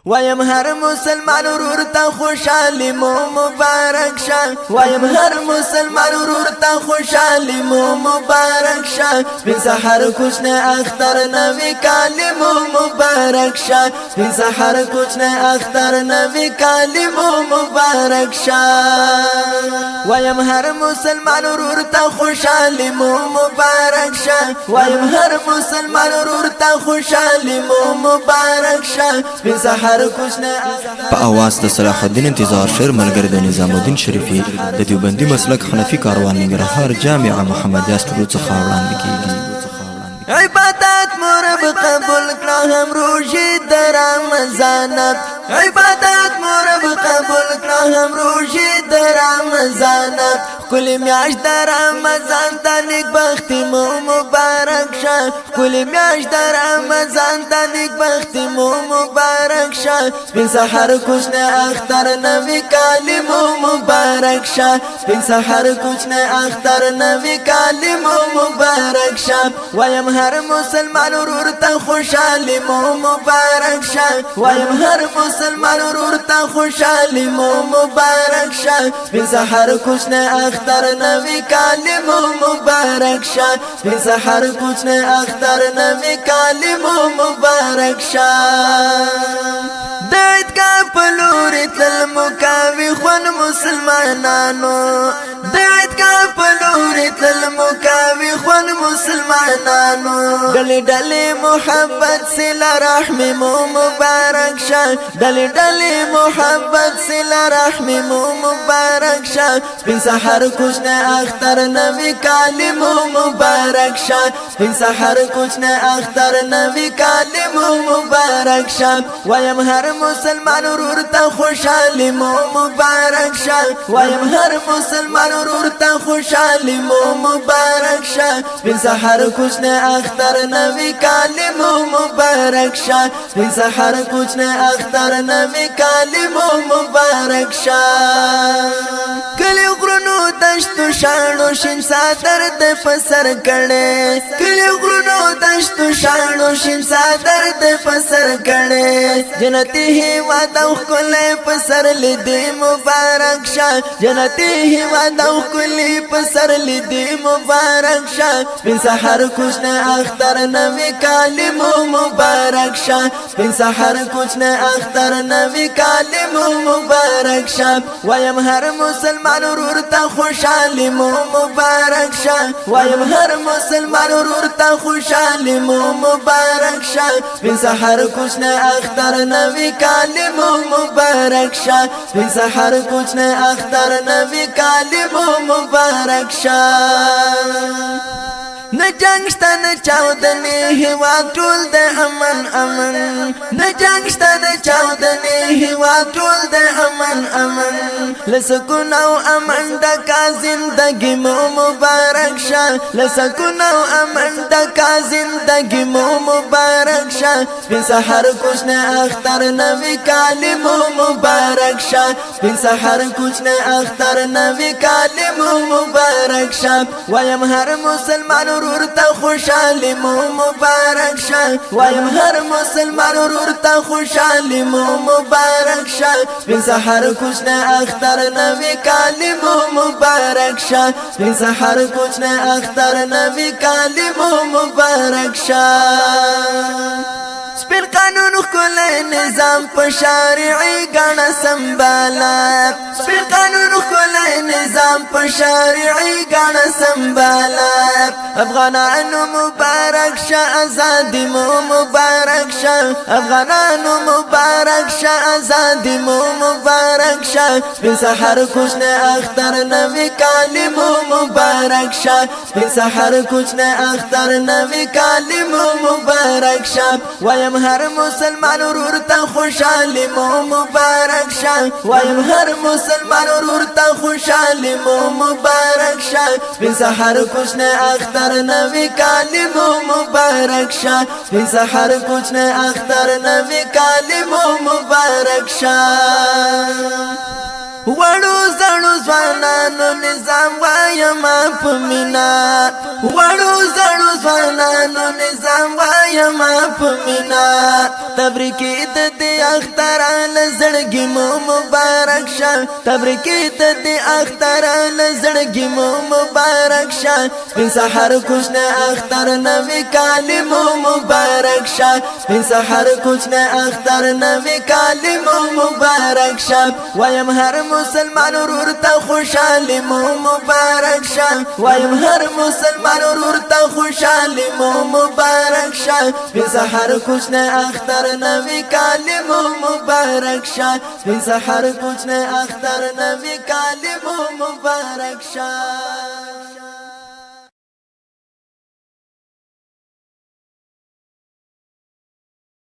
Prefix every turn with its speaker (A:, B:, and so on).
A: وایم هر مسلمان ورور ته خوشالي مو مبارک شه وایم هر مسلمان ورور ته خوشالي مو مبارک شه سپین سحر کوچنه اختر نوی کالی مو مبارک شه سپین سحر کوچنه اختر نوی کالی مو مبارک شه وایم هر مسلمان ورور ته خوشالي مو مبارک شه وایم هر مسلمان ورور ته خوشالي مو مبارک شه سپین سحر
B: په اواز د صلاح الدین انتظار شعر ملګری د نظام الدین شریفی د دیوبندي مسلک حنفي کاروان ننګرهار جامعه محمدیه سټوډیو څخه وړاندې کیږي.
A: عبادت مرب قبول کړه هم روزي د رمضان عبادت مرب قبول کړه هم روزي د رمضان کلی میاش د رمضان ته نیک بختی مو مبارک شه کلی میاش د رمضان ته نیک بختی مو مبارک شه سپین سحر کوچنه اختر نوی کالی مو مبارک شه سپین سحر کوچنه اختر نوی کالی مو مبارک شه وایم هر مسلمان ورور ته خوشالي مو مبارک شه وایم هر مسلمان ورور ته خوشالي مو مبارک شه سپین سحر کوچنه اختر نوی کالی مو مبارک شه سپین سحر کوچنه اختر نوی کالی مو مبارک شه دایت کا پلوری تل مکاوی خون مسلمانانو دایت کا پلوری تل مکاوی خون مسلمانانو ڈلی ڈلی محبت سلا رحمی مو مبارک شه ڈلی ڈلی محبت سلا رحمی مو مبارک شه سپین سحر کوچنه اختر نوی کالی مو مبارک شه سپین سحر کوچنه اختر نوی کالی مو مبارک شه وایم هر مسلمان ورور ته خوشالي مو مبارک شه وایم هر مسلمان ورور ته خوشالي مو مبارک شه سپین سحر کوچنه اختر نوی کالی مو مبارک شه سپین سحر کوچنه اختر نوی کالی مو مبارک شه کلی غرونو دشتو شانو شین ساتر د فسر کړي کلی غرونو دشتو شانو شین ساتر د فسر کړي جنتی هوا د خپل فسر لیدي مبارک شه جنتی هوا د خپل فسر لیدي مبارک شه سپین سحر کوچنه اختر نوی کالی مو مبارک شه سپین سحر کوچنه اختر نوی کالی مو مبارک شه وایم هر مسلمان ورور ته خوشالي مو مبارک شه وایم هر مسلمان ورور ته خوشالي مو مبارک شه سپین سحر کوچنه اختر نوی کالی مو مبارک شه سپین سحر کوچنه اختر نوی کالی مو مبارک شه نه جنگ شته نه چاودنې هیواد ټول د امن امن نه جنگ شته نه چاودنې هیواد ټول د امن امن لسکون او امن ډکه زندګي مو مبارک شه لسکون او امن ډکه زندګي مو مبارک شه سپین سحر کوچنه اختر نوی کالی مو مبارک شه سپین سحر کوچنه اختر نوی کالی مو مبارک شه وایم هر مسلمان ورور ته خوشالي مو مبارک شه وایم هر مسلمان ورور ته خوشالي مو مبارک شه سپین سحر کوچنه اختر نوی کالی مو مبارک شه سپین سحر کوچنه اختر نوی کالی مو مبارک شه سپین قانون خلای نظام په شارعي غاڼه سنبالا سپین قانون خلای نظام په شارعي غاڼه سنبالا افغانانو مبارک شه ازادي مو مبارک شه افغانانو مبارک شه ازادي مو مبارک شه سپین سحر کوچنه اختر نوی کالی مو مبارک شه سپین سحر کوچنه اختر نوی کالی مو مبارک شه وایم هر مسلمان ورور ته خوشالي مو مبارک شه وایم هر مسلمان ورور ته خوشالي مو مبارک شه سپین سحر کوچنه اختر نوی کالی مو مبارک شه سپین سحر کوچنه اختر نوی کالی مو مبارک شه وړو زړو ځوانانو نظام وایم په مینا وړو زړو ځوانانو نظام وایم وایم پمینا تبریکی د دې اختر لزړګي مو مبارک شه تبریکی د دې اختر لزړګي مو مبارک شه سپین سحر کوچنه اختر نوی کال مو مبارک شه سپین سحر کوچنه اختر نوی کال مو مبارک شه وایم هر مسلمان ورور ته خوشاله مو مبارک شه وایم هر مسلمان ورور ته خوشاله مو مبارک شه سپین سحر کوچنه اختر نوی کال مو مبارک شه سپین سحر کوچنه اختر نوی کال مو مبارک شه